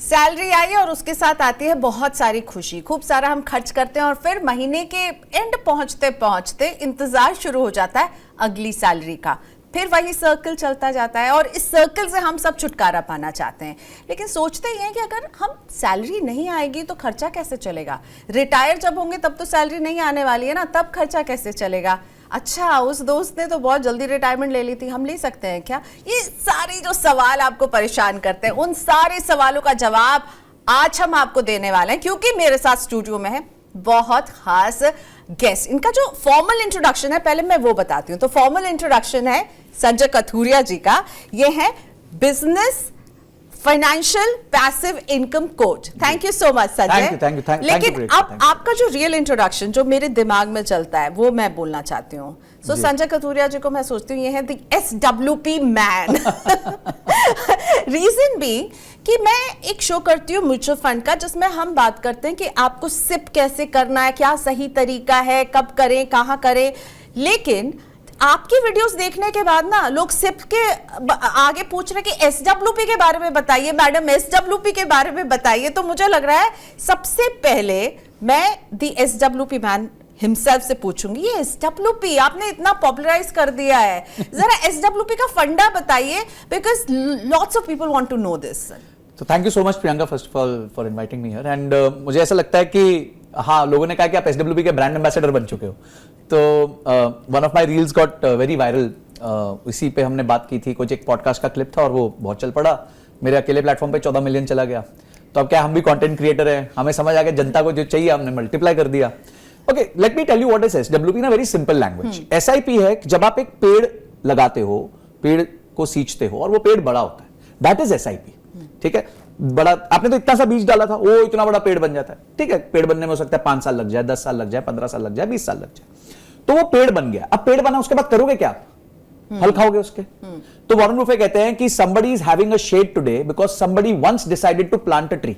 Salary आई और उसके साथ आती है बहुत सारी खुशी, खूब सारा हम खर्च करते हैं और फिर महीने के एंड पहुंचते पहुंचते इंतजार शुरू हो जाता है अगली सैलरी का। फिर वही सर्कल चलता जाता है और इस सर्कल से हम सब छुटकारा पाना चाहते हैं, लेकिन सोचते ही हैं कि अगर हम सैलरी नहीं आएगी तो खर्चा कैसे चलेगा। रिटायर जब होंगे तब तो सैलरी नहीं आने वाली है ना, तब खर्चा कैसे चलेगा। अच्छा, उस दोस्त ने तो बहुत जल्दी रिटायरमेंट ले ली थी, हम ले सकते हैं क्या? ये सारे जो सवाल आपको परेशान करते हैं, उन सारे सवालों का जवाब आज हम आपको देने वाले हैं, क्योंकि मेरे साथ स्टूडियो में है बहुत खास गेस्ट। इनका जो फॉर्मल इंट्रोडक्शन है पहले मैं वो बताती हूँ। तो फॉर्मल इंट्रोडक्शन है संजय कथुरिया जी का। ये है business financial passive income coach. Thank you so much Sanjay. Thank you. लेकिन अब आपका जो रियल इंट्रोडक्शन जो मेरे दिमाग में चलता है वो मैं बोलना चाहती हूँ। सो संजय कथुरिया जी को मैं सोचती हूँ ये है द SWP मैन। रीजन भी कि मैं एक शो करती हूँ म्यूचुअल फंड का, जिसमें हम बात करते हैं कि आपको सिप कैसे करना है, क्या सही तरीका है, कब करें, कहाँ करें। लेकिन आपकी वीडियोस देखने के बाद ना लोग सिप के आगे पूछ रहे कि SWP के बारे में बताइए मैडम, SWP के बारे में बताइए। तो मुझे लग रहा है सबसे पहले मैं दी SWP मैन हिमसेल्फ से पूछूंगी, ये SWP आपने इतना पॉपुलराइज कर दिया है, जरा SWP का फंडा बताइए, because lots of people want to know this. तो thank you so much Priyanka first of all for inviting me here. And मुझे ऐसा लगता है कि हाँ, लोगों ने कहा कि आप SWP के ब्रांड एम्बेसडर बन चुके हो। तो one of my reels got very viral. इसी पे हमने बात की थी, कुछ एक पॉडकास्ट का क्लिप था और वो बहुत चल पड़ा। मेरे अकेले प्लेटफॉर्म पे 14 मिलियन चला गया। तो अब क्या, हम भी कंटेंट क्रिएटर हैं, हमें समझ आ गया जनता को जो चाहिए हमने मल्टीप्लाई कर दिया। Okay, let me tell you what is SWP in a very simple language. SIP है जब आप एक पेड़ लगाते हो, पेड़ को सींचते हो और वो पेड़ बड़ा होता है, दैट इज SIP। ठीक है, बड़ा आपने तो इतना सा बीज डाला था, वो इतना बड़ा पेड़ बन जाता है। ठीक है, पेड़ बनने में हो सकता है 5 साल लग जाए, 10 साल लग जाए, 15 साल लग जाए, 20 साल लग जाए। तो वो पेड़ बन गया। अब पेड़ बना, उसके बाद करोगे क्या? फल खाओगे उसके। तो वॉरेन बुफे कहते हैं कि somebody is having a shade today because somebody once decided to plant a tree।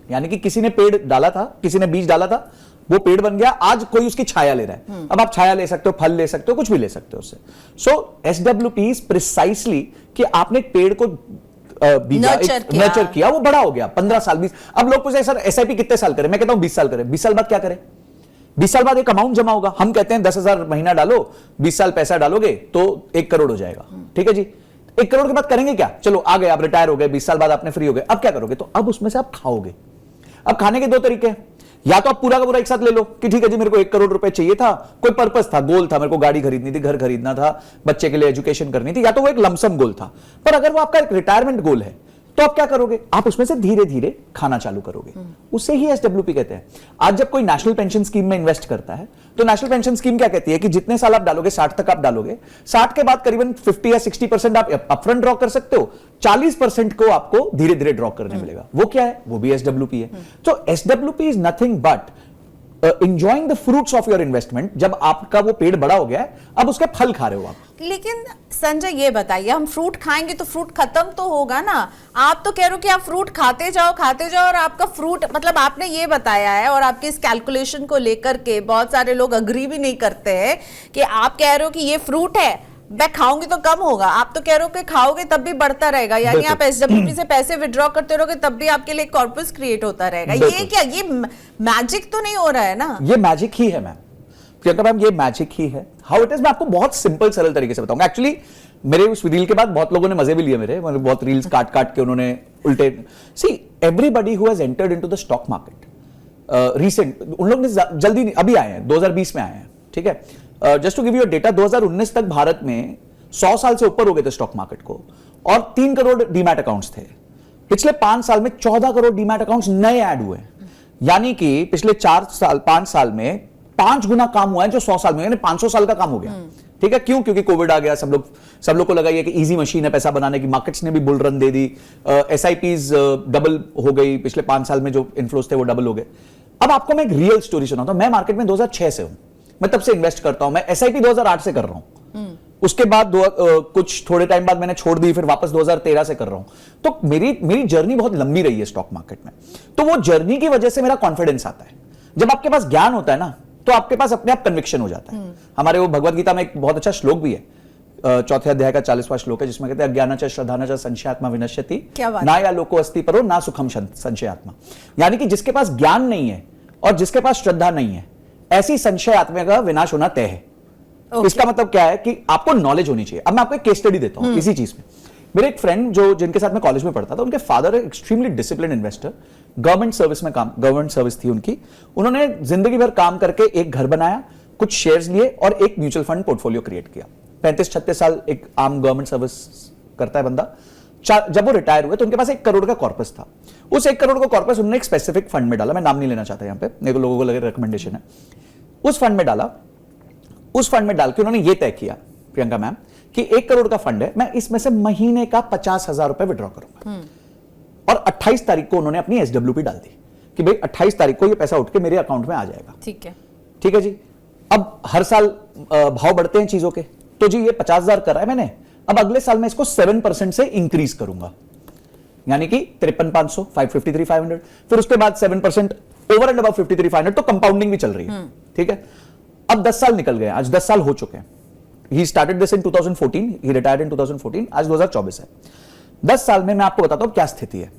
यानी कि किसी ने पेड़ डाला था, किसी ने बीज डाला था, वो पेड़ बन गया, आज कोई उसकी छाया ले रहा है। अब आप छाया ले सकते हो, फल ले सकते हो, कुछ भी ले सकते हो उससे। सो SWP is precisely कि आपने एक पेड़ को नर्चर किया, वो बड़ा हो गया 15 साल 20। अब लोग पूछते हैं सर SIP कितने साल करें? मैं कहता हूं 20 साल करें। 20 साल बाद क्या करें? 20 साल बाद एक अमाउंट जमा होगा। हम कहते हैं 10,000 महीना डालो, 20 साल पैसा डालोगे तो 1 करोड़ हो जाएगा। ठीक है जी, 1 करोड़ के बाद करेंगे क्या? चलो आ गए, आप रिटायर हो गए, 20 साल बाद आपने फ्री हो गए, अब क्या करोगे? तो अब उसमें से आप खाओगे। अब खाने के 2 तरीके हैं, या तो आप पूरा का पूरा एक साथ ले लो कि ठीक है जी मेरे को 1 करोड़ रुपए चाहिए था, कोई पर्पस था, गोल था, मेरे को गाड़ी खरीदनी थी, घर खरीदना था, बच्चे के लिए एजुकेशन करनी थी, या तो वो एक लमसम गोल था। पर अगर वो आपका एक रिटायरमेंट गोल है तो आप क्या करोगे? आप उसमें से धीरे धीरे खाना चालू करोगे। उसे ही SWP कहते हैं। आज जब कोई नेशनल पेंशन स्कीम में इन्वेस्ट करता है तो नेशनल पेंशन स्कीम क्या कहती है कि जितने साल आप डालोगे 60 तक आप डालोगे, 60 के बाद करीबन 50 या 60% आप अपफ्रंट ड्रॉ कर सकते हो, 40% को आपको धीरे धीरे ड्रॉ करने मिलेगा। वो क्या है? वो भी SWP है। तो SWP is nothing but enjoying the fruits of your investment। जब आपका वो पेड़ बड़ा हो गया है, अब उसके फल खा रहे हो आप। लेकिन संजय ये बताइए, हम फ्रूट खाएंगे तो फ्रूट खत्म तो होगा ना। आप तो कह रहे हो कि आप फ्रूट खाते जाओ और आपका फ्रूट, मतलब आपने ये बताया है और आपके इस कैलकुलेशन को लेकर के बहुत सारे लोग अग्री भी नहीं करते हैं कि आप कह रहे हो कि ये फ्रूट है, मैं खाऊंगी तो कम होगा, आप तो कह रहे हो कि खाओगे तब भी बढ़ता रहेगा। यानी आप SWP से पैसे विड्रॉ करते रहोगे तब भी आपके लिए कॉर्पस क्रिएट होता रहेगा। ये क्या, ये मैजिक तो नहीं हो रहा है ना? ये मैजिक ही है मैम, प्रियंका मैम, ये मैजिक ही है। हाउ इट इज, मैं आपको बहुत सिंपल सरल तरीके से बताऊंगा। एक्चुअली मेरे उस रील के बाद बहुत लोगों ने मजे भी लिए मेरे, मतलब बहुत रील्स काट काट के उन्होंने उल्टे। See, everybody who has entered into the stock market recent, उन लोग ने जल्दी अभी आए हैं, 2020 में आए हैं। ठीक है, just to give you data, 2019 तक भारत में 100 साल से ऊपर हो गए थे स्टॉक मार्केट को और 3 करोड़ डीमैट अकाउंट्स थे। पिछले 5 साल में 14 करोड़ डीमैट अकाउंट्स नए ऐड हुए। यानी कि पिछले 5 साल में 5 गुना काम हुआ है जो 100 साल में, यानी 500 साल का काम हो गया। ठीक है, क्यों? क्योंकि कोविड आ गया, सब लोग को लगा ये कि इजी मशीन है पैसा बनाने की, मार्केट्स ने भी बुल रन दे दी, SIPs डबल हो गई, पिछले 5 साल में जो इन्फ्लोस थे वो डबल हो गए। अब आपको मैं एक रियल स्टोरी सुनाता हूं। मैं मार्केट में 2006 से हूं, मैं तब से इन्वेस्ट करता हूं। मैं SIP 2008 से कर रहा हूं, उसके बाद कुछ थोड़े टाइम बाद मैंने छोड़ दी, फिर वापस 2013 से कर रहा हूं। तो मेरी जर्नी बहुत लंबी रही है स्टॉक मार्केट में। तो वो जर्नी की वजह से मेरा कॉन्फिडेंस आता है। जब आपके पास ज्ञान होता है ना, तो आपके पास अपने आप कन्विक्शन हो जाता है। हमारे वो भगवत गीता में एक बहुत अच्छा श्लोक भी है चौथे अध्याय का 40वां श्लोक है जिसमें कहते हैं अज्ञानाच श्रद्धानाच संशयात्मा विनश्यति क्या बात ना या लोको अस्ति परो ना सुखम संशयात्मा। यानी कि जिसके पास ज्ञान नहीं है और जिसके पास श्रद्धा नहीं है, ऐसी संशय आत्मा का विनाश होना तय है। इसका मतलब क्या है कि आपको नॉलेज होनी चाहिए। अब मैं आपको एक केस स्टडी देता हूं इसी चीज में। मेरे एक फ्रेंड जो जिनके साथ मैं कॉलेज में पढ़ता था, उनके father extremely discipline investor, government service थी उनकी। उन्होंने जिंदगी भर काम करके एक घर बनाया, कुछ शेयर्स लिए और एक म्यूचुअल फंड पोर्टफोलियो क्रिएट किया। 35-36 साल एक आम गवर्नमेंट सर्विस करता है बंदा। जब वो रिटायर हुए तो उनके पास 1 करोड़ का कॉर्पस था। उस 1 करोड़ का कॉर्पस उन्होंने एक स्पेसिफिक फंड में डाला। मैं नाम नहीं लेना चाहता यहां पे, नहीं तो लोगों को लगे रिकमेंडेशन है। उस फंड में डाला। उस फंड में डाल के उन्होंने ये तय किया, प्रियंका मैम, कि 1 करोड़ का फंड है, मैं इसमें से महीने का 50,000 रुपए विड्रॉ करूंगा। और 28 तारीख को उन्होंने अपनी SWP डाल दी कि भाई 28 तारीख को ये पैसा उठ के मेरे अकाउंट में आ जाएगा। ठीक है, ठीक है जी। अब हर साल भाव बढ़ते हैं चीजों के, तो जी ये 50,000 करा है मैंने, अब अगले साल मैं इसको 7% से इंक्रीज करूंगा, यानी कि 53,500, 553,500, फिर उसके बाद 7% ओवर एंड अबव 53,500, तो कंपाउंडिंग भी चल रही है। ठीक है। अब 10 साल निकल गए, आज 10 साल हो चुके हैं। He started this in 2014, he retired in 2014, आज 2024 है। 10 साल में मैं आपको बताता हूं क्या स्थिति है।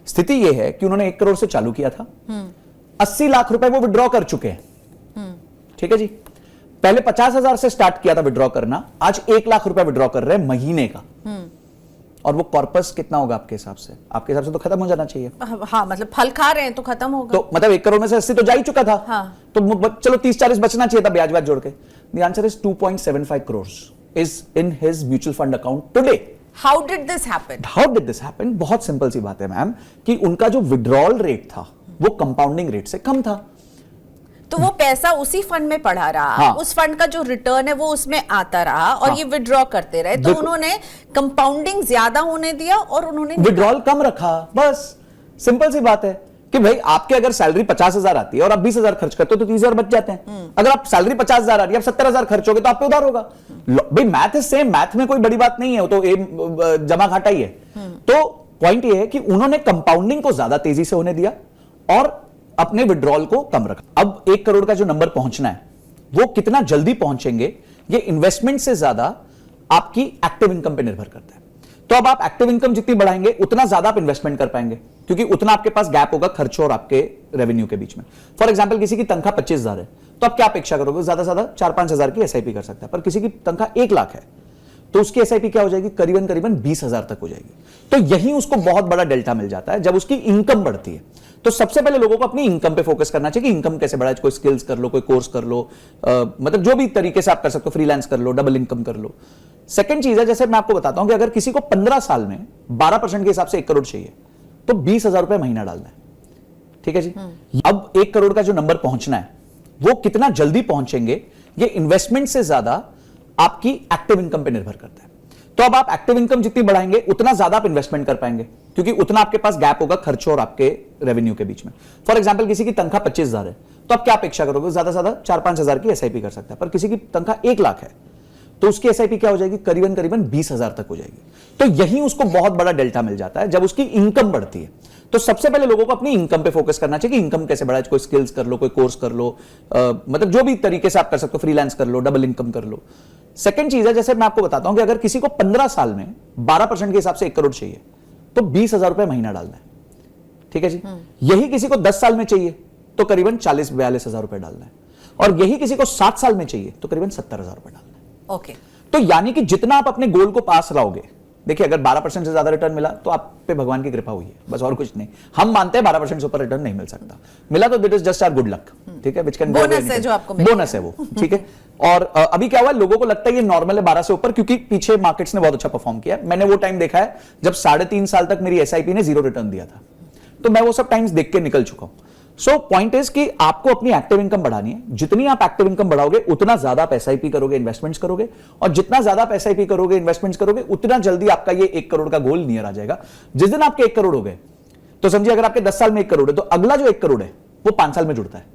स्थिति यह है कि उन्होंने 1 करोड़ से चालू किया था, 80 लाख रुपए वो विड्रॉ कर चुके हैं। ठीक है जी। पहले 50,000 से स्टार्ट किया था विड्रॉ करना, आज 1 लाख रुपए विड्रॉ कर रहे हैं महीने का। और वो कॉर्पस कितना होगा आपके हिसाब से? आपके हिसाब से तो खत्म हो जाना चाहिए। हाँ, मतलब फल खा रहे हैं तो खत्म होगा। तो मतलब 1 करोड़ में से 80 तो जा ही चुका था। हाँ। तो चलो 30-40 बचना चाहिए था ब्याज जोड़ के। The answer is 2.75 crores is in his mutual fund account today. How did this happen? How did this happen? बहुत सिंपल सी बात है मैम, कि उनका जो विड्रॉल रेट था वो कंपाउंडिंग रेट से कम था। तो वो पैसा उसी फंड में पड़ा रहा। हाँ। उस फंड का जो रिटर्न है वो उसमें आता रहा और हाँ। ये विड्रॉ करते रहे, तो उन्होंने कंपाउंडिंग ज्यादा होने दिया और उन्होंने विड्रॉल कम रखा। बस सिंपल सी बात है कि भाई आपके अगर सैलरी 50,000 आती है और आप 20,000 खर्च करते हो तो 30,000 बच जाते हैं। अगर आप सैलरी 50,000 आ रही है, आप 70,000 खर्च होगे तो आप पे उधार होगा। भाई मैथ इज सेम, मैथ में कोई बड़ी बात नहीं है, वो तो जमा घाटा ही है। तो पॉइंट ये है कि उन्होंने कंपाउंडिंग को ज्यादा तेजी से होने दिया और अपने विड्रॉल को कम रखा। अब 1 करोड़ का जो नंबर पहुंचना है वो कितना जल्दी पहुंचेंगे, ये इन्वेस्टमेंट से ज्यादा आपकी एक्टिव इनकम पे निर्भर करता है। तो अब आप एक्टिव इनकम जितनी बढ़ाएंगे उतना ज्यादा आप इन्वेस्टमेंट कर पाएंगे, क्योंकि उतना आपके पास गैप होगा खर्चों और आपके रेवेन्यू के बीच में। फॉर एग्जांपल किसी की तनख्वाह 25,000 है, तो आप क्या अपेक्षा करोगे? ज्यादा से ज्यादा 4-5 हजार की SIP कर सकता है। पर किसी की तनख्वाह 1 लाख है तो उसकी SIP क्या हो जाएगी? करीबन 20,000 तक हो जाएगी। तो यही उसको बहुत बड़ा डेल्टा मिल जाता है जब उसकी इनकम बढ़ती है। तो सबसे पहले लोगों को अपनी इनकम पे फोकस करना चाहिए कि इनकम कैसे बढ़ाए। कोई स्किल्स कर लो, कोई कोर्स कर लो, मतलब जो भी तरीके से आप कर सकते हो, फ्रीलांस कर लो, डबल इनकम कर लो। सेकंड चीज है, जैसे मैं आपको बताता हूं कि अगर किसी को 15 साल में 12% के हिसाब से 1 करोड़ चाहिए तो 20,000 रुपए महीना डालना है। ठीक है जी। अब 1 करोड़ का जो नंबर पहुंचना है वो कितना जल्दी पहुंचेंगे, ये इन्वेस्टमेंट से ज्यादा आपकी एक्टिव इनकम पे निर्भर करता है। तो अब आप एक्टिव इनकम जितनी बढ़ाएंगे उतना ज्यादा आप इन्वेस्टमेंट कर पाएंगे, क्योंकि उतना आपके पास गैप होगा खर्चों और आपके रेवेन्यू के बीच में। फॉर एग्जांपल किसी की तनख्वाह 25,000 है, तो आप क्या अपेक्षा करोगे? ज्यादा से ज्यादा 4-5 हजार की SIP कर सकता है। पर किसी की तनख्वाह 1 लाख है तो उसकी SIP क्या हो जाएगी? करीबन 20,000 तक हो जाएगी। तो यही उसको बहुत बड़ा डेल्टा मिल जाता है जब उसकी इनकम बढ़ती है। तो सबसे पहले लोगों को अपनी इनकम पे फोकस करना चाहिए कि इनकम कैसे बढ़ाए। कोई स्किल्स कर लो, कोई कोर्स कर लो, मतलब जो भी तरीके से आप कर सकते हो, फ्रीलांस कर लो, डबल इनकम कर लो। सेकंड चीज है, जैसे मैं आपको बताता हूं कि अगर किसी को 15 साल में 12% के हिसाब से 1 करोड़ चाहिए तो 20,000 रुपए महीना डालना है। ठीक है जी। यही किसी को 10 साल में चाहिए तो करीबन 40-42 हजार रुपए डालना है, और यही किसी को 7 साल में चाहिए तो करीबन 70,000 रुपए डालना है। ओके। तो यानी कि जितना आप अपने गोल को पास लाओगे, देखिए अगर 12% से ज्यादा रिटर्न मिला तो आप पे भगवान की कृपा हुई है, बस और कुछ नहीं। हम मानते हैं 12% से ऊपर रिटर्न नहीं मिल सकता, मिला तो that is just our good luck. ठीक है, विच कैन बोनस है जो आपको बोनस है वो। ठीक है। और अभी क्या हुआ, लोगों को लगता है ये नॉर्मल है 12 से ऊपर, क्योंकि पीछे मार्केट्स ने बहुत अच्छा परफॉर्म किया। मैंने वो टाइम देखा है जब 3.5 साल तक मेरी SIP ने 0 रिटर्न दिया था, तो मैं वो सब टाइम्स देख के निकल चुका हूं। सो पॉइंट इज कि आपको अपनी एक्टिव इनकम बढ़ानी है। जितनी आप एक्टिव इनकम बढ़ाओगे उतना ज्यादा आप SIP करोगे, इन्वेस्टमेंट्स करोगे, और जितना ज्यादा आप SIP करोगे, इन्वेस्टमेंट्स करोगे, उतना जल्दी आपका ये 1 करोड़ का गोल नियर आ जाएगा। जिस दिन आपके 1 करोड़ हो गए तो समझिए अगर आपके 10 साल में 1 करोड़ है तो अगला जो 1 करोड़ है वो 5 साल में जुड़ता है,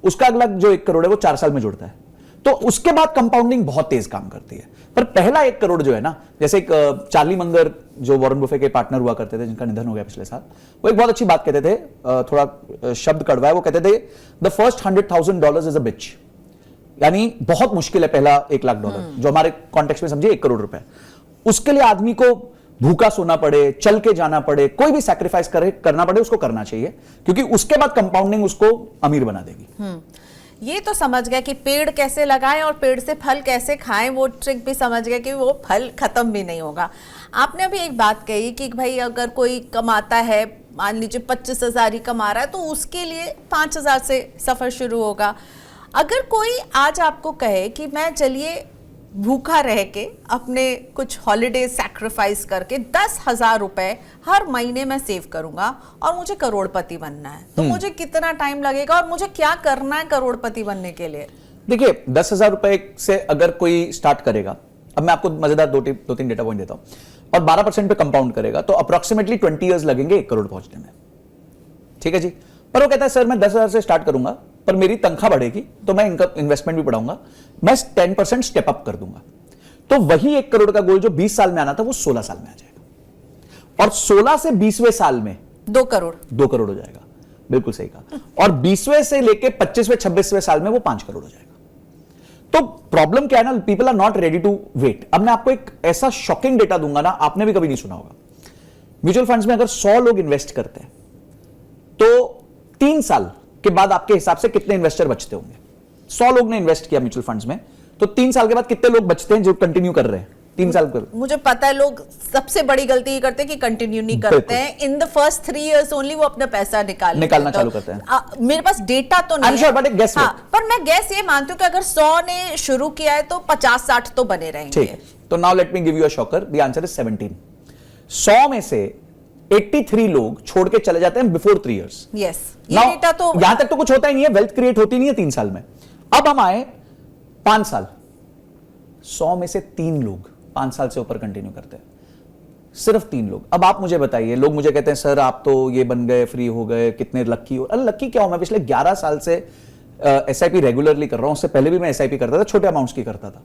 उसका अगला जो 1 करोड़ है वो 4 साल में जुड़ता है। तो उसके बाद कंपाउंडिंग बहुत तेज काम करती है। पर पहला 1 करोड़ जो है ना, जैसे एक चार्ली मंगर जो वॉरेन बुफे के पार्टनर हुआ करते थे, जिनका निधन हो गया पिछले साल, वो एक बहुत अच्छी बात कहते थे, थोड़ा शब्द कड़वा है, वो कहते थे द फर्स्ट $100,000 इज अ बिच, यानी बहुत मुश्किल है पहला $1,00,000 जो हमारे कॉन्टेक्स्ट में समझिए 1 करोड़ रुपए, उसके लिए आदमी को भूखा सोना पड़े, चल के जाना पड़े, कोई भी सैक्रिफाइस करना पड़े, उसको करना चाहिए, क्योंकि उसके बाद कंपाउंडिंग उसको अमीर बना देगी। ये तो समझ गया कि पेड़ कैसे लगाएं और पेड़ से फल कैसे खाएं, वो ट्रिक भी समझ गया कि वो फल खत्म भी नहीं होगा। आपने अभी एक बात कही कि भाई अगर कोई कमाता है, मान लीजिए 25,000 ही कमा रहा है, तो उसके लिए 5,000 से सफर शुरू होगा। अगर कोई आज आपको कहे कि मैं चलिए भूखा रह के अपने कुछ हॉलिडे सैक्रिफाइस करके 10,000 रुपए हर महीने में सेव करूंगा और मुझे करोड़पति बनना है, तो मुझे कितना टाइम लगेगा और मुझे क्या करना है करोड़पति बनने के लिए? देखिए 10,000 रुपए से अगर कोई स्टार्ट करेगा, अब मैं आपको मजेदार दो तीन डेटा पॉइंट देता हूं, और 12% पे कंपाउंड करेगा तो अप्रोक्सीमेटली 20 इयर्स लगेंगे 1 करोड़ पहुंचने में। ठीक है जी। पर वो कहता है सर मैं 10,000 से स्टार्ट करूंगा, पर मेरी तनख्वाह बढ़ेगी तो मैं इन्वेस्टमेंट भी बढ़ाऊंगा, मैं 10% स्टेप अप कर दूंगा, तो वही 1 करोड़ का गोल जो 20 साल में आना था वो 16 साल में आ जाएगा, और 16 से 20वें साल में 2 करोड़ 2 करोड़ हो जाएगा। बिल्कुल सही कहा। और 20वें से लेके 25वें 26वें साल में वो 5 करोड़ हो जाएगा। तो प्रॉब्लम क्या है ना, people are not ready to wait. अब मैं आपको एक ऐसा शॉकिंग डेटा दूंगा ना, आपने भी कभी नहीं सुना होगा। म्यूचुअल फंड्स में अगर 100 लोग इन्वेस्ट करते हैं तो 3 साल के बाद आपके हिसाब से कितने इन्वेस्टर बचते होंगे? 100 लोग ने इन्वेस्ट किया म्यूचुअल फंड्स में, तो 3 साल के बाद कितने लोग बचते हैं जो कंटिन्यू कर रहे हैं 3 साल कर? मुझे पता है लोग सबसे बड़ी गलती ये करते हैं कि कंटिन्यू नहीं करते हैं। In the first 3 years only वो अपना पैसा निकालना चालू करते हैं। मेरे पास डेटा तो नहीं sure, but guess हाँ, पर मैं गैस ये मानती हूँ कि अगर 100 ने शुरू किया है तो 50-60 तो बने रहेंगे। ठीक, तो now let me give you a shocker, the answer is 17। 100 में से 83 लोग छोड़ के चले जाते हैं बिफोर 3 इयर्स। यस, ये डेटा तो यहां तक तो कुछ होता ही नहीं है, वेल्थ क्रिएट होती नहीं है 3 साल में। अब हम आए 5 साल, 100 में से 3 लोग 5 साल से ऊपर कंटिन्यू करते हैं, सिर्फ 3 लोग। अब आप मुझे बताइए, लोग मुझे कहते हैं सर आप तो ये बन गए, फ्री हो गए, कितने लक्की हो। अरे लक्की क्या हो, मैं पिछले 11 साल से एसआईपी रेगुलरली कर रहा हूं। उससे पहले भी मैं एसआईपी करता था, छोटे अमाउंट्स की करता था।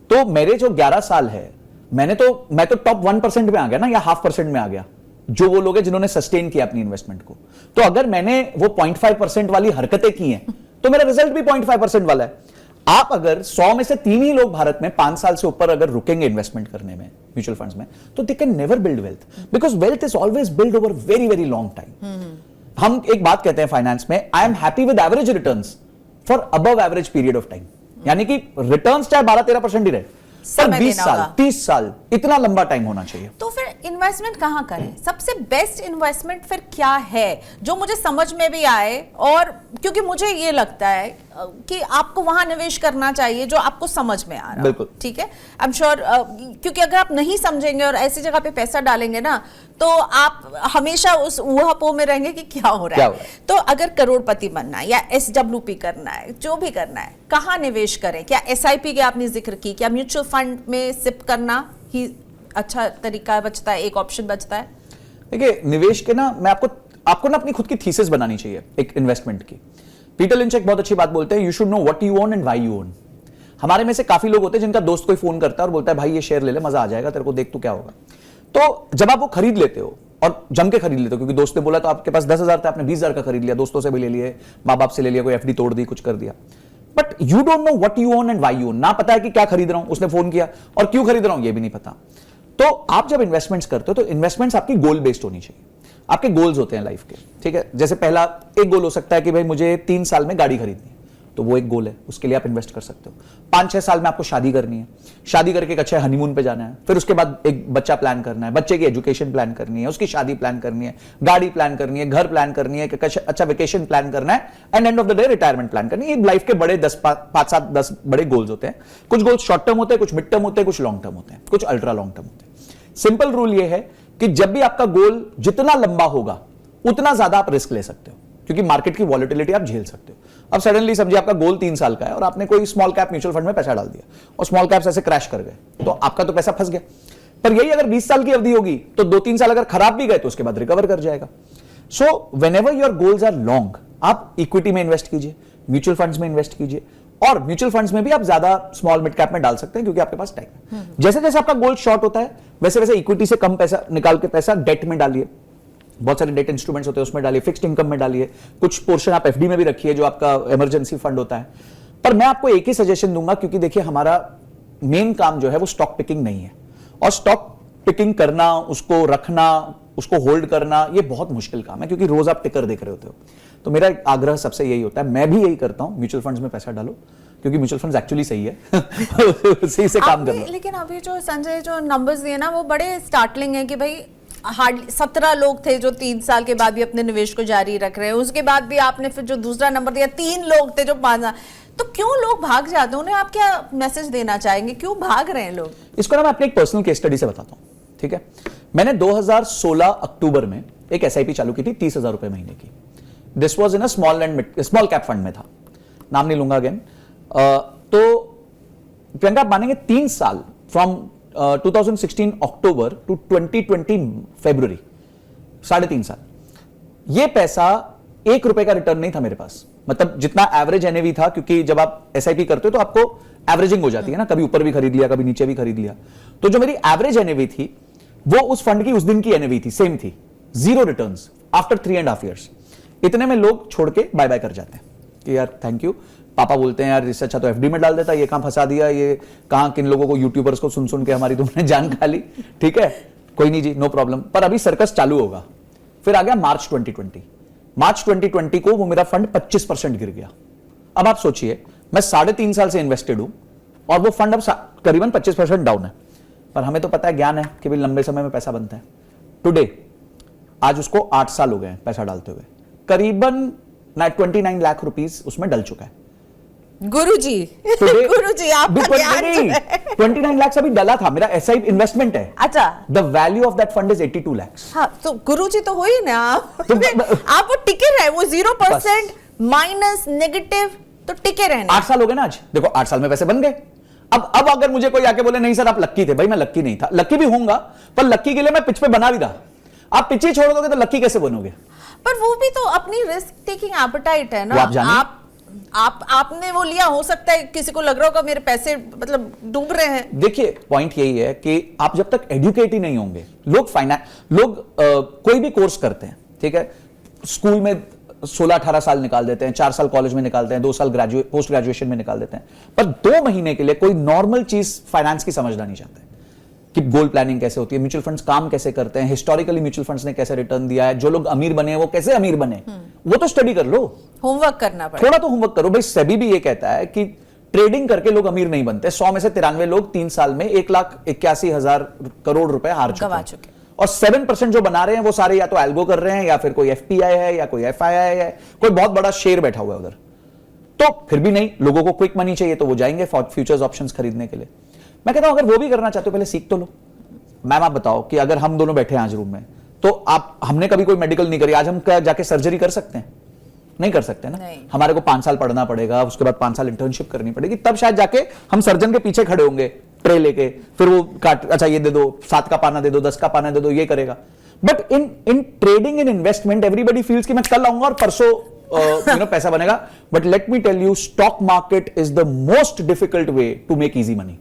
तो मेरे जो 11 साल है, मैं तो टॉप 1% में आ गया ना, या 0.5% में आ गया, जो वो लोग हैं जिन्होंने सस्टेन किया अपनी इन्वेस्टमेंट को। तो अगर मैंने वो 0.5% वाली हरकतें की हैं तो मेरा रिजल्ट भी 0.5% वाला है। आप अगर 100 में से 3 ही लोग भारत में 5 साल से ऊपर अगर रुकेंगे इन्वेस्टमेंट करने में म्यूचुअल फंड्स में, तो they can never build wealth, because wealth is always build over very very long time. हम एक बात कहते हैं फाइनेंस में, I am happy with average returns for above average period of time, यानी कि रिटर्न्स चाहे 12-13% ही रहे, पर 20 साल 30 साल इतना लंबा टाइम होना चाहिए। तो फिर इन्वेस्टमेंट कहां करें? सबसे बेस्ट इन्वेस्टमेंट फिर क्या है जो मुझे समझ में भी आए? और क्योंकि मुझे ये लगता है कि आपको वहां निवेश करना चाहिए जो आपको समझ में आ रहा है। ठीक है, आई एम श्योर, क्योंकि अगर आप नहीं समझेंगे और ऐसी जगह पे पैसा डालेंगे ना, तो आप हमेशा उस ऊहापोह में रहेंगे कि क्या हो रहा है। तो अगर करोड़पति बनना है या SWP करना है, जो भी करना है, कहाँ निवेश करें? क्या SIP के आपने जिक्र की, क्या म्यूचुअल फंड में सिप करना ही अच्छा तरीका बचता है, एक ऑप्शन बचता है? देखिए निवेश के ना, मैं आपको ना अपनी खुद की थीसिस बनानी चाहिए एक इन्वेस्टमेंट की। पीटर लिंच एक बहुत अच्छी बात बोलते हैं, you should know what you own and why you own. हमारे में से काफी लोग होते हैं जिनका दोस्त कोई फोन करता है और बोलता है भाई ये शेयर ले ले, मजा आ जाएगा तेरे को, देख तू क्या होगा। तो जब आप वो खरीद लेते हो और जम के खरीद लेते हो, क्योंकि दोस्त ने बोला तो आपके पास 10,000 था, आपने 20,000 का खरीद लिया, दोस्तों से भी ले लिए, माँ बाप से ले लिया, कोई FD तोड़ दी, कुछ कर दिया, but you don't know what you own and why you own. ना पता है कि क्या खरीद रहा हूं, उसने फोन किया, और क्यों खरीद रहा हूं ये भी नहीं पता। तो आप जब इन्वेस्टमेंट्स करते हो तो इन्वेस्टमेंट्स आपकी गोल बेस्ड होनी चाहिए। आपके गोल्स होते हैं लाइफ के, ठीक है। जैसे पहला एक गोल हो सकता है कि भाई मुझे 3 साल में गाड़ी खरीदनी है, तो वो एक गोल है, उसके लिए आप इन्वेस्ट कर सकते हो। 5-6 साल में आपको शादी करनी है, शादी करके एक अच्छे हनीमून पे जाना है, फिर उसके बाद एक बच्चा प्लान करना है, बच्चे की एजुकेशन प्लान करनी है, उसकी शादी प्लान करनी है, गाड़ी प्लान करनी है, घर प्लान करनी है, अच्छा वेकेशन प्लान करना है, and end of the day retirement plan करनी है। ये लाइफ के बड़े 5-7-10 बड़े गोल्स होते हैं। कुछ गोल्स शॉर्ट टर्म होते हैं, कुछ मिड टर्म होते हैं, कुछ लॉन्ग टर्म होते हैं, कुछ अल्ट्रा लॉन्ग टर्म होते हैं। सिंपल रूल ये है कि जब भी आपका गोल जितना लंबा होगा उतना ज्यादा आप रिस्क ले सकते हो, क्योंकि मार्केट की वॉलेटिलिटी आप झेल सकते हो। अब सडनली समझिए आपका गोल 3 साल का है और आपने कोई स्मॉल कैप म्यूचुअल फंड में पैसा डाल दिया और स्मॉल कैप्स ऐसे क्रैश कर गए, तो आपका तो पैसा फंस गया। पर यही अगर 20 साल की अवधि होगी तो 2-3 साल अगर खराब भी गए तो उसके बाद रिकवर कर जाएगा। So whenever your goals are long, आप इक्विटी में इन्वेस्ट कीजिए, म्यूचुअल फंड्स में इन्वेस्ट कीजिए, और म्यूचुअल फंड्स में भी आप ज्यादा स्मॉल मिड कैप में डाल सकते हैं क्योंकि आपके पास टाइम है। जैसे जैसे आपका गोल शॉर्ट होता है वैसे वैसे इक्विटी से कम पैसा निकाल के पैसा डेट में डालिए, बहुत सारे डेट इंस्ट्रूमेंट्स होते हैं उसमें डालिए, फिक्स्ड इनकम में डालिए, कुछ पोर्शन आप FD में भी रखिए जो आपका इमरजेंसी फंड होता है। पर मैं आपको एक ही सजेशन दूंगा, क्योंकि देखिए हमारा मेन काम जो है वो स्टॉक पिकिंग नहीं है, और स्टॉक पिकिंग करना, उसको रखना, उसको होल्ड करना, ये बहुत मुश्किल काम है, क्योंकि रोज आप टिकर देख रहे होते हो। तो मेरा आग्रह सबसे यही होता है, मैं भी यही करता हूं, म्यूचुअल फंड्स में पैसा डालो, क्योंकि म्यूचुअल फंड्स एक्चुअली सही है उसी से काम कर लो। लेकिन अभी जो संजय जो नंबर्स दिए ना वो बड़े स्टार्टलिंग है कि भाई हार्डली 17 लोग थे जो 3 साल के बाद भी अपने निवेश को जारी रख रहे हैं, उसके बाद भी आपने फिर जो दूसरा नंबर दिया 3 लोग थे जो 5। तो क्यों लोग भाग जाते हैं? उन्हें आप क्या मैसेज देना चाहेंगे, क्यों भाग रहे हैं लोग? इसको ना मैं अपने एक पर्सनल केस स्टडी से बताता हूं, ठीक है। मैंने 2016 अक्टूबर में एक एसआईपी चालू की थी 30,000 रुपए महीने की। This was in a small cap fund में था, नाम नहीं लूंगा अगेन। तो प्रियंका आप मानेंगे 3 साल फ्रॉम 2016 अक्टूबर टू 2020 फरवरी, 3.5 साल, ये पैसा 1 रुपए का रिटर्न नहीं था मेरे पास। मतलब जितना एवरेज एनएवी था, क्योंकि जब आप एसआईपी करते हो तो आपको एवरेजिंग हो जाती है ना, कभी ऊपर भी खरीद लिया, कभी नीचे भी खरीद लिया। तो जो मेरी एवरेज एनएवी थी वो उस फंड की उस दिन की एनएवी थी, सेम थी, 0 रिटर्न्स आफ्टर 3.5 years। इतने में लोग छोड़ के बाय बाय कर जाते हैं कि यार थैंक यू, पापा बोलते हैं यार इससे अच्छा तो एफडी में डाल देता, ये कहां फंसा दिया, ये कहां किन लोगों को, यूट्यूबर्स को सुन सुन के हमारी तुमने जान खा ली। ठीक है, कोई नहीं जी, नो प्रॉब्लम। पर अभी सर्कस चालू होगा। फिर आ गया मार्च 2020 को वो मेरा फंड 25% गिर गया। अब आप सोचिए, मैं 3.5 साल से इन्वेस्टेड हूं और वो फंड अब करीबन 25% डाउन है। पर हमें तो पता है, ज्ञान है कि भी लंबे समय में पैसा बनता है। टुडे, आज उसको 8 साल हो गए पैसा डालते हुए, करीबन 29 लाख रुपीस उसमें डल चुका है। गुरुजी गुरुजी आपका ज्ञान जो है। 29 लाख अभी डला था, मेरा एसआईपी इन्वेस्टमेंट है। अच्छा, the value of that fund is 82 lakhs। हाँ, तो गुरुजी तो हो ही ना आप वो टिके रहे, वो 0% माइनस नेगेटिव तो टिके रहने। 8 साल हो गए ना आज, देखो 8 साल में पैसे बन गए। अब अगर मुझे कोई आके बोले नहीं सर आप लक्की थे, भाई मैं लक्की नहीं था, लक्की भी होऊंगा, पर लक्की के लिए मैं पिच पे बना भी रहा। आप पिच ही छोड़ दोगे तो लक्की कैसे बनोगे? पर वो भी तो अपनी रिस्क टेकिंग एपेटाइट है ना। आपने वो लिया, हो सकता है किसी को लग रहा होगा मेरे पैसे मतलब डूब रहे हैं। देखिए पॉइंट यही है कि आप जब तक एजुकेट ही नहीं होंगे, लोग कोई भी कोर्स करते हैं, ठीक है, स्कूल में 16-18 साल निकाल देते हैं, 4 साल कॉलेज में निकालते हैं, 2 साल पोस्ट ग्रेजुएशन में निकाल देते हैं, पर 2 महीने के लिए कोई नॉर्मल चीज फाइनेंस की समझना नहीं चाहते कि गोल्ड प्लानिंग कैसे होती है, म्यूचुअल फंड्स काम कैसे करते हैं, हिस्टोरिकली म्यूचुअल फंड्स ने कैसे रिटर्न दिया है, जो लोग अमीर बने हैं वो कैसे अमीर बने, वो तो स्टडी कर लो, होमवर्क करना पड़ेगा, थोड़ा तो होमवर्क करो भाई। सेबी भी ये कहता है कि ट्रेडिंग करके लोग अमीर नहीं बनते। 100 में से 93 लोग 3 साल में 1,81,000 करोड़ रुपए हार चुके, और 7% जो बना रहे हैं वो सारे या तो एल्गो कर रहे हैं, या फिर कोई एफपीआई है, या कोई एफआईआई है, कोई बहुत बड़ा शेयर बैठा हुआ है उधर। तो फिर भी नहीं, लोगों को क्विक मनी चाहिए तो वो जाएंगे फ्यूचर्स ऑप्शंस खरीदने के लिए। मैं कहता हूं अगर वो भी करना चाहते हो पहले सीख तो लो। मैम आप बताओ कि अगर हम दोनों बैठे हैं आज रूम में, तो हमने कभी कोई मेडिकल नहीं करी, आज हम क्या जाके सर्जरी कर सकते हैं? नहीं कर सकते ना। हमारे को 5 साल पढ़ना पड़ेगा, उसके बाद 5 साल इंटर्नशिप करनी पड़ेगी, तब शायद जाके हम सर्जन के पीछे खड़े होंगे ट्रे लेके, फिर वो अच्छा ये दे दो, 7 का पाना दे दो, 10 का पाना दे दो, ये करेगा। But in trading in investment everybody feels कि मैं कल आऊंगा और परसों पैसा बनेगा। But let me tell you, stock market is the most difficult way to make easy money.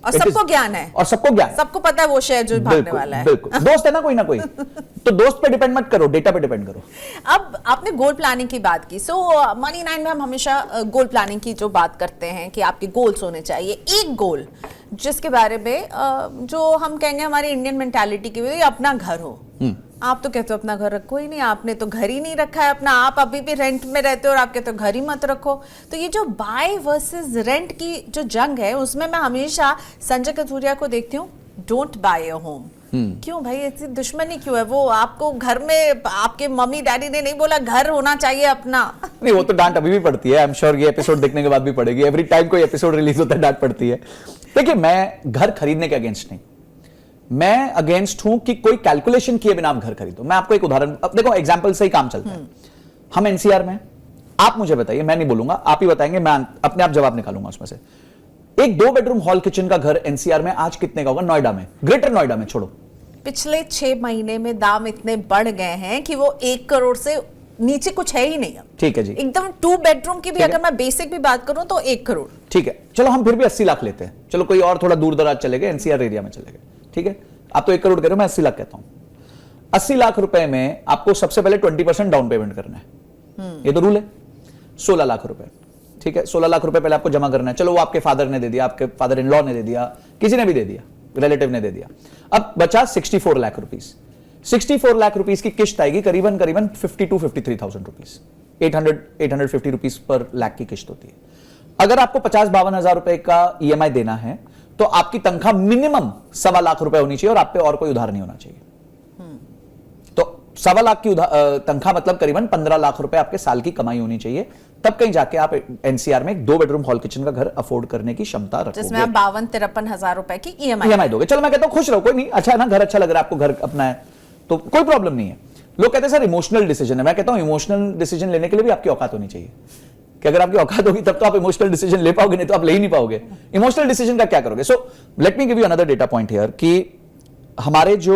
और सबको ज्ञान है, और सबको ज्ञान, सबको पता है वो शेयर जो भागने वाला है। बिल्कुल दोस्त है ना कोई ना कोई, तो दोस्त पे डिपेंड मत करो, डेटा पे डिपेंड करो। अब आपने गोल प्लानिंग की बात की, मनी 9 में हम हमेशा गोल प्लानिंग की जो बात करते हैं कि आपके गोल्स होने चाहिए। एक गोल जिसके बारे में जो हम कहेंगे हमारी इंडियन मेंटालिटी की वजह, अपना घर हो। आप तो कहते हो अपना घर रखो ही नहीं, आपने तो घर ही नहीं रखा है अपना, आप अभी भी रेंट में रहते हो और आप कहते हो घर ही मत रखो। तो ये जो बाय वर्सेस रेंट की जो जंग है, उसमें मैं हमेशा संजय कथूरिया को देखती हूँ, डोंट बाय अ होम। क्यों भाई ऐसी दुश्मनी क्यों है? वो आपको घर में आपके मम्मी डैडी ने नहीं बोला घर होना चाहिए अपना? नहीं, वो तो डांट अभी भी पड़ती है, आई एम श्योर ये एपिसोड देखने के बाद भी पड़ेगी। एवरी टाइम कोई एपिसोड रिलीज होता है डांट पड़ती है। देखिए मैं घर खरीदने के अगेंस्ट नहीं, मैं अगेंस्ट हूं कि कोई कैलकुलेशन किए बिना आप घर खरीदो। मैं आपको एक उदाहरण, अब देखो एग्जांपल से ही काम चलता है। हम एनसीआर में, आप मुझे बताइए, मैं नहीं बोलूंगा, आप ही बताएंगे, मैं अपने आप जवाब निकालूंगा उसमें से। एक 2 बेडरूम हॉल किचन का घर एनसीआर में आज कितने का होगा? नोएडा में, ग्रेटर नोएडा में छोड़ो, पिछले 6 महीने में दाम इतने बढ़ गए हैं कि वो 1 करोड़ से नीचे कुछ है ही नहीं। ठीक है जी, एकदम 2 बेडरूम की भी अगर मैं बेसिक भी बात करूं तो 1 करोड़। ठीक है, चलो हम फिर भी 80 लाख लेते हैं, चलो कोई और थोड़ा दूर दराज चले गए, एनसीआर एरिया में चले गए, ठीक है, आप तो 1 करोड़ कह रहे हो, मैं 80 लाख कहता हूं। 80 लाख रुपए में आपको सबसे पहले 20% डाउन पेमेंट करना है, ये तो रूल है, 16 लाख रुपए, ठीक है, 16 लाख रुपए पहले आपको जमा करना है, चलो वो आपके फादर ने दे दिया, आपके फादर इन लॉ ने दे दिया, किसी ने भी दे दिया, रिलेटिव ने दे दिया। अब बचा 64 लाख रुपीस। 64 लाख रुपीस की किश्त आएगी करीबन 50 to 53,000 रुपीस, 850 रुपीस पर लाख की किश्त होती है। अगर आपको 50-52 हजार रुपए का ईएमआई देना है तो आपकी तनख्वाह मिनिमम 1.25 लाख रुपए होनी चाहिए और आप पे और कोई उधार नहीं होना चाहिए। तो 1.25 लाख की तनख्वाह मतलब करीबन 15 लाख रुपए आपके साल की कमाई होनी चाहिए, तब कहीं जाके आप एनसीआर में एक 2 बेडरूम हॉल किचन का घर अफोर्ड करने की क्षमता रखोगे, जिसमें आप 52-53 हजार रुपए की ईएमआई दोगे। चलो मैं कहता हूं खुश रहो, कोई नहीं, अच्छा है ना, घर अच्छा लग रहा है आपको, घर अपना है तो कोई प्रॉब्लम नहीं है। लोग कहते हैं सर इमोशनल डिसीजन है, मैं कहता हूं इमोशनल डिसीजन लेने के लिए भी आपकी औकात होनी चाहिए, कि अगर आपकी औकात होगी तब तो आप इमोशनल डिसीजन ले पाओगे, नहीं तो आप ले ही नहीं पाओगे। इमोशनल डिसीजन का क्या करोगे? So let me give you another data point here कि हमारे जो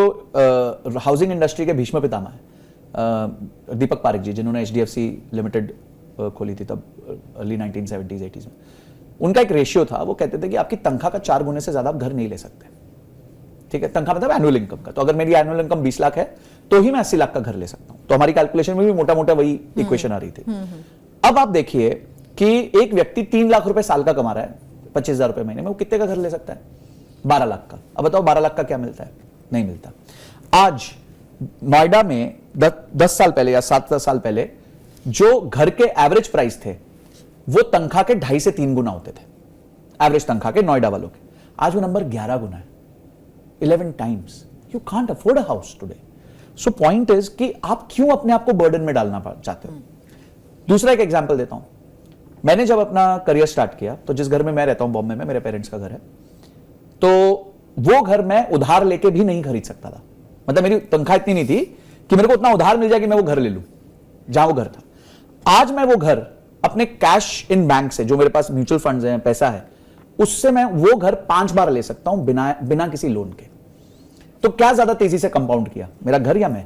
हाउसिंग इंडस्ट्री के भीष्म पितामह है दीपक पारेख जी, जिन्होंने एचडीएफसी लिमिटेड खोली थी तब अर्ली 1970s 80s में, उनका एक रेशियो था, वो कहते थे कि आपकी तनख्वाह का 4 गुने से ज्यादा आप घर नहीं ले सकते। ठीक है, तनख्वाह मतलब एनुअल इनकम का, तो अगर मेरी एनुअल इनकम 20 लाख है तो ही मैं 80 लाख का घर ले सकता हूं। तो हमारी कैलकुलेशन में भी मोटा मोटा वही इक्वेशन आ रही थी। अब आप देखिए कि एक व्यक्ति 3 लाख रुपए साल का कमा रहा है, 25,000 रुपए महीने में, वो कितने का घर ले सकता है? 12 लाख का। अब बताओ 12 लाख का क्या मिलता है? नहीं मिलता। आज नोएडा में 10 साल पहले या 7 साल पहले जो घर के एवरेज प्राइस थे वो तनख्वाह के 2.5 से 3 गुना होते थे, एवरेज तनख्वाह के नोएडा वालों के। आज वो नंबर 11 गुना है, 11 times. You can't afford a house today. So point is कि आप क्यों अपने आप को बर्डन में डालना चाहते हो। दूसरा एक एग्जांपल देता हूं, मैंने जब अपना करियर स्टार्ट किया तो जिस घर में मैं रहता हूं बॉम्बे में, मेरे पेरेंट्स का घर है, तो वो घर मैं उधार लेके भी नहीं खरीद सकता था। मतलब मेरी तनख्वाह इतनी नहीं थी कि मेरे को उतना उधार मिल जाए कि मैं वो घर ले लूं जहां वो घर था। आज मैं वो घर अपने कैश इन बैंक से, जो मेरे पास म्यूचुअल फंड्स हैं, पैसा है, उससे मैं वो घर 5 बार ले सकता हूं बिना किसी लोन के। तो क्या ज्यादा तेजी से कंपाउंड किया, मेरा घर या मैं?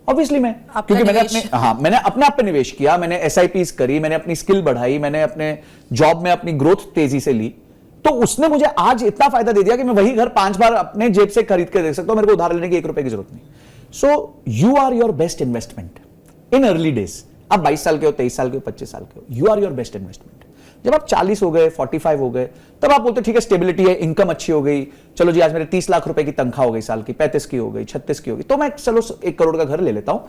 ऑब्वियसली मैं, क्योंकि मैंने अपने आप पे निवेश किया, मैंने एसआईपीज करी, मैंने अपनी स्किल बढ़ाई, मैंने अपने जॉब में अपनी ग्रोथ तेजी से ली, तो उसने मुझे आज इतना फायदा दे दिया कि मैं वही घर 5 बार अपने जेब से खरीद के देख सकता हूं, मेरे को उधार लेने की 1 रुपए की जरूरत नहीं। So you are your best investment in early days. आप 22 साल के हो, 23 साल के हो, 25 साल के हो, you are your best investment. जब आप 40 हो गए, 45 हो गए, तब आप बोलते ठीक है स्टेबिलिटी है, इनकम अच्छी हो गई, चलो जी आज मेरे 30 लाख रुपए की तनख्वाह हो गई साल की, 35 की हो गई, 36 की हो गई, तो मैं चलो 1 करोड़ का घर ले लेता हूं,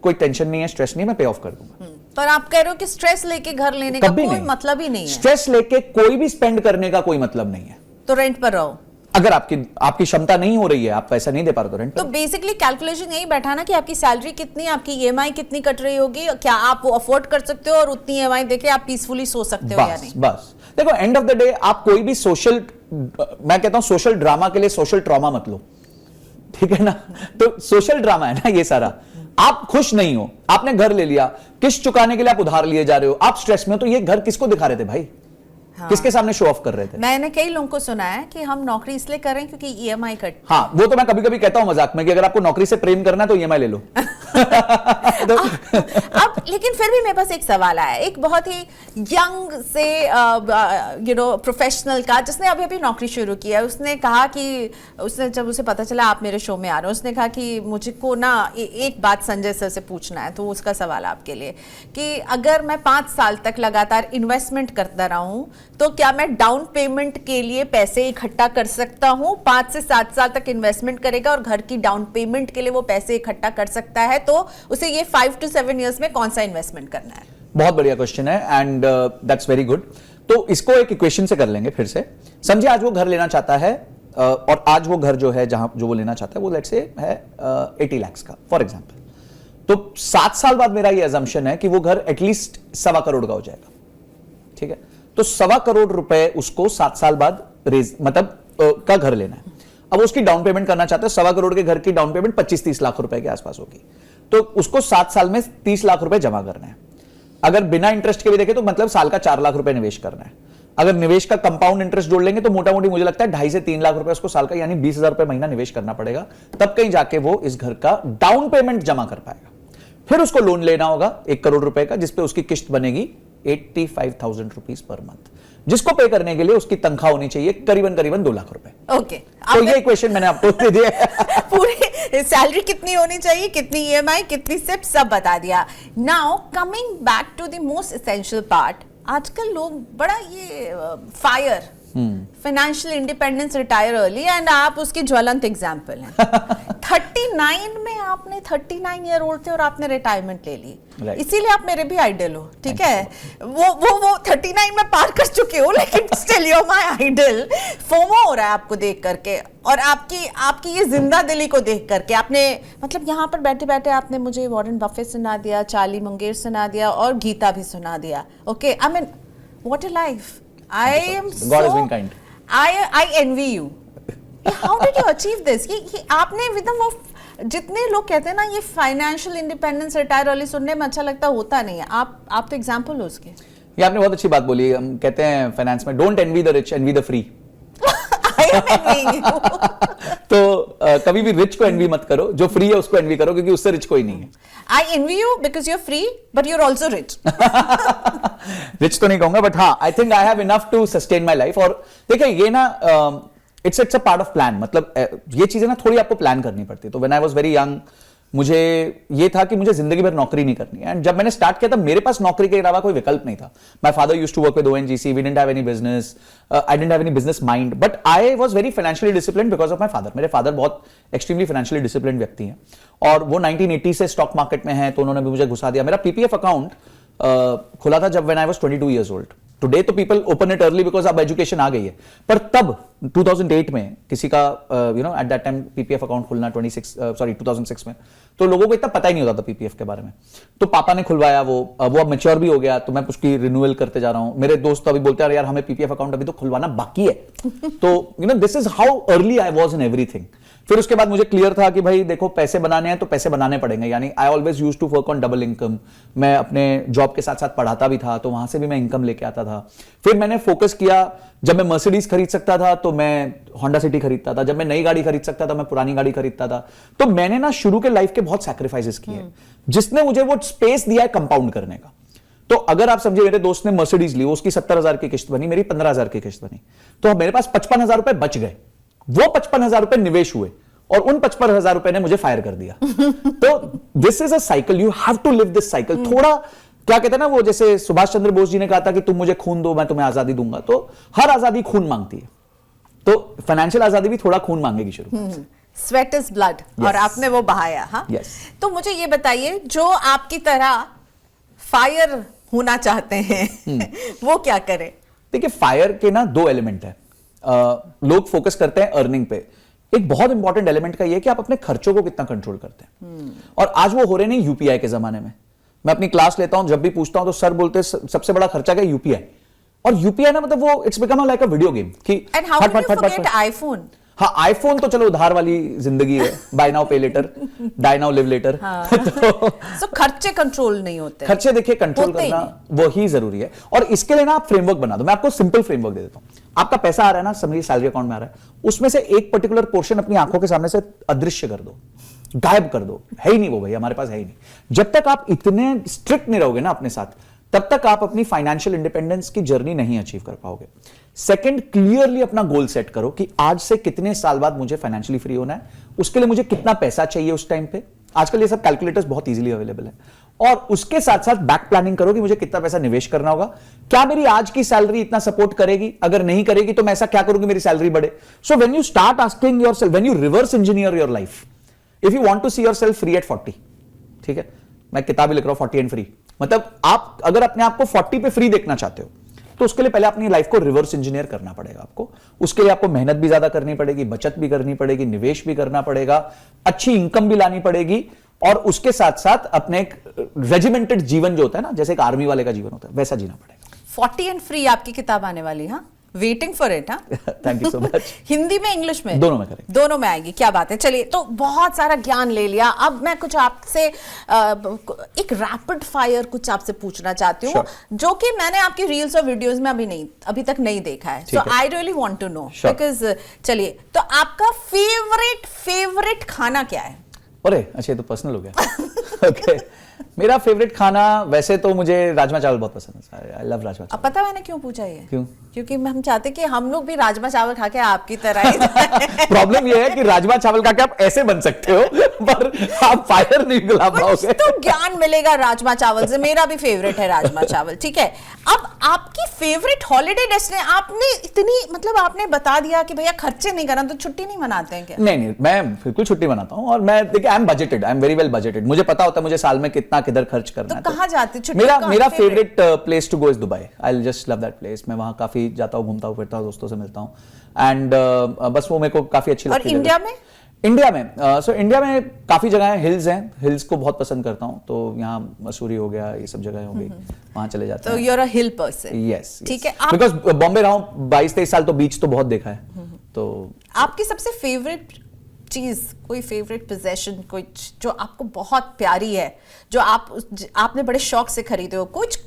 कोई टेंशन नहीं है, स्ट्रेस नहीं है, मैं पे ऑफ कर दूंगा। पर आप कह रहे हो कि स्ट्रेस लेके घर लेने का कोई मतलब ही नहीं है। स्ट्रेस लेके कोई भी स्पेंड करने का कोई मतलब नहीं है। तो रेंट पर रहो। अगर आपकी क्षमता नहीं हो रही है, आप पैसा नहीं दे पा रहे तो रेंट पर। तो बेसिकली कैलकुलेशन यही बैठा ना कि आपकी सैलरी कितनी, आपकी ईएमआई कितनी कट रही होगी, क्या आप वो अफोर्ड कर सकते हो और उतनी ईएमआई देके आप पीसफुली सो सकते हो या नहीं? बस देखो, एंड ऑफ द डे आप कोई भी सोशल, मैं कहता हूं सोशल ड्रामा के लिए सोशल ट्रॉमा मत लो, ठीक है ना। तो सोशल ड्रामा है ना ये सारा। आप खुश नहीं हो, आपने घर ले लिया, किस्त चुकाने के लिए आप उधार लिए जा रहे हो, आप स्ट्रेस में हो, तो ये घर किसको दिखा रहे थे भाई? हाँ। किसके सामने शो ऑफ कर रहे थे? मैंने कई लोगों को सुना है कि हम नौकरी इसलिए कर रहे हैं क्योंकि ईएमआई कट। हाँ, वो तो मैं कभी कभी कहता हूं मजाक में कि अगर आपको नौकरी से प्रेम करना है तो ईएमआई ले लो। तो अब लेकिन फिर भी मेरे पास एक सवाल आया, एक बहुत ही यंग से प्रोफेशनल का, जिसने अभी अभी नौकरी शुरू की है। उसने कहा कि जब उसे पता चला आप मेरे शो में आ रहे हो, उसने कहा कि मुझको ना एक बात संजय सर से पूछना है। तो उसका सवाल आपके लिए कि अगर मैं 5 साल तक लगातार इन्वेस्टमेंट करता रहा हूं तो क्या मैं डाउन पेमेंट के लिए पैसे इकट्ठा कर सकता हूं? 5 से 7 साल तक इन्वेस्टमेंट करेगा और घर की डाउन पेमेंट के लिए वो पैसे इकट्ठा कर सकता है, तो उसे ये 5 to 7 इयर्स में कौन सा इन्वेस्टमेंट करना है? बहुत बढ़िया क्वेश्चन है एंड दैट्स वेरी गुड। तो इसको एक इक्वेशन से कर लेंगे फिर से। समझिए आज वो घर लेना चाहता है और आज वो घर जो है जहां जो वो लेना चाहता है वो लेट्स से है 80 लाख का फॉर एग्जांपल। तो 7 साल बाद मेरा ये अजम्पशन है कि वो घर एटलीस्ट 1.25 करोड़ का हो जाएगा, ठीक है। तो 1.25 करोड़ रुपए उसको 7 साल बाद का घर लेना है। अब उसकी डाउन पेमेंट करना चाहते हैं, 1.25 करोड़ के घर की डाउन पेमेंट 25-30 लाख रुपए के आसपास होगी। तो उसको 7 साल में 30 लाख रुपए जमा करना है। अगर बिना इंटरेस्ट के भी देखें तो मतलब साल का 4 लाख रुपए निवेश करना है। अगर निवेश का कंपाउंड इंटरेस्ट जोड़ लेंगे तो मोटा मोटी मुझे लगता है 2.5 से 3 लाख रुपए उसको साल का यानी 20,000 रुपए महीना निवेश करना पड़ेगा, तब कहीं जाके वो इस घर का डाउन पेमेंट जमा कर पाएगा। फिर उसको लोन लेना होगा 1 करोड़ रुपए का, जिसपे उसकी किस्त बनेगी 85,000 रुपीज पर मंथ, जिसको पे करने के लिए उसकी तनख्वाह होनी चाहिए करीबन 2 लाख रुपए। ओके, तो ये इक्वेशन मैंने आपको दे दिया। पूरी सैलरी कितनी होनी चाहिए, कितनी ईएमआई, कितनी सिप, सब बता दिया। Now coming back to the most essential part, आजकल लोग बड़ा ये FIRE financial independence, retire early, and आप उसकी ज्वलंत एग्जाम्पल हैं। 39 में आपने 39 ईयर ओल्ड थे और आपने रिटायरमेंट ले ली, Right. इसीलिए आप मेरे भी आइडल हो, ठीक है। वो 39 में पार कर चुके हो, लेकिन still you are my idol. FOMO हो रहा है आपको देख करके, और आपकी ये जिंदा दिली को देख करके। आपने मतलब यहाँ पर बैठे बैठे आपने मुझे वॉरेन बफेट सुना दिया, चार्ली मंगेर सुना दिया, और गीता भी सुना दिया। Okay, I mean what a life. I am God has been kind. I envy you. How did you achieve this? ये आपने विदम ऑफ, जितने लोग कहते हैं ना ये फाइनेंशियल इंडिपेंडेंस रिटायर अर्ली सुनने में अच्छा लगता, होता नहीं है। आप तो एग्जांपल हो उसके। ये आपने बहुत अच्छी बात बोली। हम कहते हैं फाइनेंस में, don't envy the rich, envy the free. I am envying you. तो कभी भी रिच को एनवी मत करो, जो फ्री है उसको एनवी करो, क्योंकि उससे रिच कोई नहीं है। I envy you because you're free, but you're also rich. Rich तो नहीं कहूंगा, बट हाँ, I think I have enough to sustain my life. और देखिए ये ना it's a part of plan. मतलब ये चीजें ना थोड़ी आपको प्लान करनी पड़ती है। तो when I was very young, मुझे ये था कि मुझे जिंदगी भर नौकरी नहीं करनी है। एंड जब मैंने स्टार्ट किया था, मेरे पास नौकरी के अलावा कोई विकल्प नहीं था। My father used to work with ONGC, we didn't have any business, I didn't have any business mind, but I was very financially disciplined because of my father. मेरे फादर बहुत एक्सट्रीमली फाइनेंशियली डिसिप्लिन्ड व्यक्ति हैं, और वो 1980 से stock market में है, तो उन्होंने भी मुझे घुसा दिया। मेरा PPF अकाउंट खुला था जब when I was 22 years old. Today तो people open it early because अब एजुकेशन आ गई है, पर तब 2008 में किसी का at that time PPF account खुलना 2006 में, तो लोगों को इतना पता ही नहीं होता था PPF के बारे में। तो पापा ने खुलवाया, वो अब मैच्योर भी हो गया, तो मैं उसकी रिन्यूअल करते जा रहा हूं। मेरे दोस्त अभी बोलते हैं यार हमें PPF अकाउंट अभी तो खुलवाना बाकी है। तो this is how early I was in everything. फिर उसके बाद मुझे क्लियर था कि भाई देखो, पैसे बनाने हैं तो पैसे बनाने पड़ेंगे। यानी I always used to work on double income. मैं अपने जॉब के साथ साथ पढ़ाता भी था, तो वहां से भी मैं इनकम लेके आता था। फिर मैंने फोकस किया, जब मैं मर्सिडीज खरीद सकता था तो मैं होंडा सिटी खरीदता था, जब मैं नई गाड़ी खरीद सकता था मैं पुरानी गाड़ी खरीदता था। तो मैंने ना शुरू के लाइफ के बहुत सैक्रिफाइसेस किए, जिसने मुझे वो स्पेस दिया है कंपाउंड करने का। तो अगर आप समझे, मेरे दोस्त ने मर्सिडीज ली, उसकी 70,000 की किस्त बनी, मेरी 15,000 की किस्त बनी, तो मेरे पास 55,000 रुपए बच गए। वो 55,000 रुपए निवेश हुए, और उन 55,000 रुपए ने मुझे फायर कर दिया। तो this is a cycle, you have to live this cycle. थोड़ा क्या कहते हैं ना, वो जैसे सुभाष चंद्र बोस जी ने कहा था कि तुम मुझे खून दो, मैं तुम्हें आजादी दूंगा। तो हर आजादी खून मांगती है, तो फाइनेंशियल आजादी भी थोड़ा खून मांगेगी शुरू। स्वेट इज ब्लड, और आपने वो बहाया। हाँ, Yes. तो मुझे ये बताइए, जो आपकी तरह फायर होना चाहते हैं वो क्या करें? देखिए, फायर के ना दो एलिमेंट है। लोग फोकस करते हैं अर्निंग पे। एक बहुत इंपॉर्टेंट एलिमेंट का ये है कि आप अपने खर्चों को कितना कंट्रोल करते हैं। और आज वो हो रहे नहीं UPI के जमाने में। मैं अपनी क्लास लेता हूं, जब भी पूछता हूं तो सर बोलते हैं सबसे बड़ा खर्चा क्या है? UPI। और UPI ना, मतलब वो it's become like a video game कि and how can you forget iPhone? हाँ, आईफोन तो चलो उधार वाली जिंदगी है, buy now pay later, die now live later. तो खर्चे कंट्रोल नहीं होते। खर्चे देखिए कंट्रोल करना वो ही जरूरी है, और इसके लिए ना आप फ्रेमवर्क बना दो। मैं आपको सिंपल फ्रेमवर्क दे देता हूं। आपका पैसा आ रहा है ना, समझिए सैलरी अकाउंट में आ रहा है, उसमें से एक पर्टिकुलर पोर्शन अपनी आंखों के सामने से अदृश्य कर दो, गायब कर दो। है ही नहीं वो, भाई हमारे पास है ही नहीं। जब तक आप इतने स्ट्रिक्ट नहीं रहोगे ना अपने साथ, तब तक आप अपनी फाइनेंशियल इंडिपेंडेंस की जर्नी नहीं अचीव कर पाओगे। सेकंड, क्लियरली अपना गोल सेट करो कि आज से कितने साल बाद मुझे फाइनेंशियली फ्री होना है, उसके लिए मुझे कितना पैसा चाहिए उस टाइम पे। आजकल ये सब कैलकुलेटर्स बहुत इजीली अवेलेबल है। और उसके साथ साथ बैक प्लानिंग करो कि मुझे कितना पैसा निवेश करना होगा। क्या मेरी आज की सैलरी इतना सपोर्ट करेगी? अगर नहीं करेगी तो मैं ऐसा क्या करूं कि मेरी सैलरी बढ़े? So when you start asking yourself, when you reverse engineer your life, if you want to see yourself free at 40, ठीक है, मैं किताब भी लिख रहा हूं 40 एंड फ्री, मतलब आप अगर अपने आप को 40 पे फ्री देखना चाहते हो, तो उसके लिए पहले अपनी लाइफ को रिवर्स इंजीनियर करना पड़ेगा आपको। उसके लिए आपको मेहनत भी ज्यादा करनी पड़ेगी, बचत भी करनी पड़ेगी, निवेश भी करना पड़ेगा, अच्छी इनकम भी लानी पड़ेगी, और उसके साथ साथ अपने एक रेजिमेंटेड जीवन जो होता है ना, जैसे एक आर्मी वाले का जीवन होता है, वैसा जीना पड़ेगा। 40 एंड फ्री आपकी किताब आने वाली है, waiting for it. Thank you so much. Hindi में, इंग्लिश में? दोनों में करेंगे। दोनों में आएगी, क्या बात है। चलिए, तो बहुत सारा ज्ञान ले लिया, अब मैं कुछ आपसे एक रैपिड फायर कुछ आपसे पूछना चाहती हूँ, जो कि मैंने आपकी रील्स और वीडियोस में अभी तक नहीं देखा है। So I really want to know, because चलिए, तो आपका फेवरेट खाना क्या है? अरे अच्छा, ये तो पर्सनल हो गया। ओके मेरा फेवरेट खाना वैसे तो मुझे राजमा चावल बहुत पसंद है। आई लव राजमा अब पता मैंने क्यों पूछा ये? क्यों? क्योंकि हम चाहते कि हम लोग भी राजमा चावल खा के आपकी तरह ही प्रॉब्लम ये है कि राजमा चावल खा के आप ऐसे बन सकते हो पर आप फायर नहीं खिला पाओगे। तो ज्ञान मिलेगा राजमा चावल से। मेरा भी फेवरेट है राजमा चावल। ठीक है, अब आपकी फेवरेट हॉलिडे डेस्टिनेशन, आपने इतनी मतलब आपने बता दिया कि भैया खर्चे नहीं करना तो छुट्टी नहीं मनाते हैं क्या? नहीं, मैं बिल्कुल छुट्टी मनाता हूँ और मैं देखिए I am budgeted, I am very well budgeted. मुझे पता होता है मुझे साल में कितना किधर खर्च करना है। तो कहाँ जाते छुट्टी? मेरा favourite place to go is Dubai. I will just love that place. मैं वहाँ काफी जाता हूँ, घूमता हूँ, फिरता हूँ, दोस्तों से मिलता हूँ एंड बस वो मेरे को काफी अच्छी लगती है। और इंडिया में? इंडिया में सो इंडिया में काफी जगह है, हिल्स हैं, हिल्स को बहुत पसंद करता हूँ। तो यहाँ मसूरी हो गया, ये सब जगह हो गई, वहाँ चले जाते हैं। तो you are a hill person? Yes, ठीक है। बिकॉज बॉम्बे रहा हूँ 22-23 साल, तो बीच तो बहुत देखा है। तो आपकी सबसे फेवरेट चीज, कोई फेवरेट पोजेशन, कोई जो आपको बहुत प्यारी है, जो आपने बड़े शौक से खरीदे हो, कुछ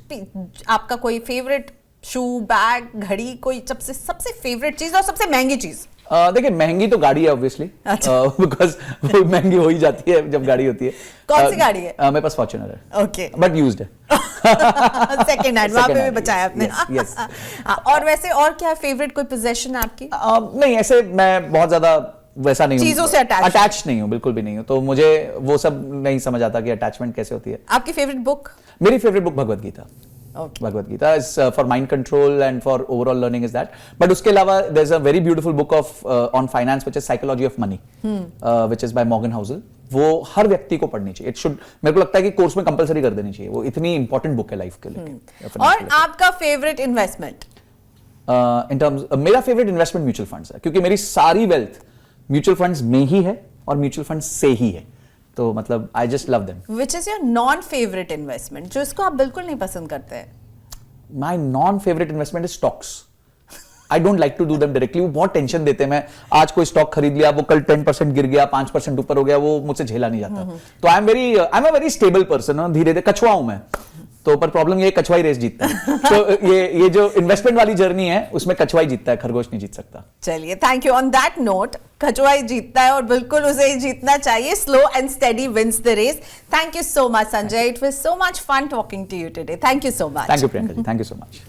आपका कोई फेवरेट शू, बैग, घड़ी, कोई सबसे फेवरेट चीज और सबसे महंगी चीज? देखिए महंगी तो गाड़ी है ऑब्वियसली, बिकॉज वो महंगी हो ही जाती है जब गाड़ी होती है। कौन सी गाड़ी है? मेरे पास फॉर्च्यूनर है। ओके, बट यूज्ड है। सेकंड हैंड, वहां पे भी बचाया आपने। yes. और वैसे और क्या फेवरेट कोई पोजेशन आपकी? नहीं, ऐसे मैं बहुत ज्यादा वैसा नहीं हूँ, चीजों से अटैच नहीं हूँ, बिल्कुल भी नहीं हूँ। तो मुझे वो सब नहीं समझ आता कि अटैचमेंट कैसे होती है। आपकी फेवरेट बुक? मेरी favourite book Bhagavad Gita. Bhagavad Gita is for mind control and for overall learning is that. But उसके अलावा there's a very beautiful book of on finance which is Psychology of Money, which is by Morgan Housel. वो हर व्यक्ति को पढ़नी चाहिए। It should, मेरे को लगता है कि कोर्स में कंपलसरी कर देनी चाहिए। वो इतनी इंपॉर्टेंट बुक है लाइफ के लिए। और आपका फेवरेट इन्वेस्टमेंट? इन टर्म्स मेरा फेवरेट इन्वेस्टमेंट म्यूचुअल फंड्स है, क्योंकि मेरी सारी वेल्थ म्यूचुअल फंड्स में ही है और म्यूचुअल फंड्स से ही है। तो मतलब I just love them. Which is your non favourite investment, जो इसको आप बिल्कुल नहीं पसंद करते हैं? My non favourite investment is stocks. I don't like to do them directly. वो बहुत टेंशन देते हैं। मैं आज कोई स्टॉक खरीद लिया, वो कल 10% गिर गया, 5% ऊपर हो गया, वो मुझसे झेला नहीं जाता। तो I am a very stable person. धीरे धीरे कछुआ हूं मैं, तो पर प्रॉब्लम ये कछुआ ही रेस जीतता है। तो ये जो इन्वेस्टमेंट वाली जर्नी है उसमें कछुआ ही जीतता है, खरगोश नहीं जीत सकता। चलिए, thank you. On that note, कछुआ ही जीतता है और बिल्कुल उसे ही जीतना चाहिए। Slow and steady wins the race. Thank you so much Sanjay, it was so much fun talking to you today. Thank you so much. Thank you Priyanka ji, thank you so much.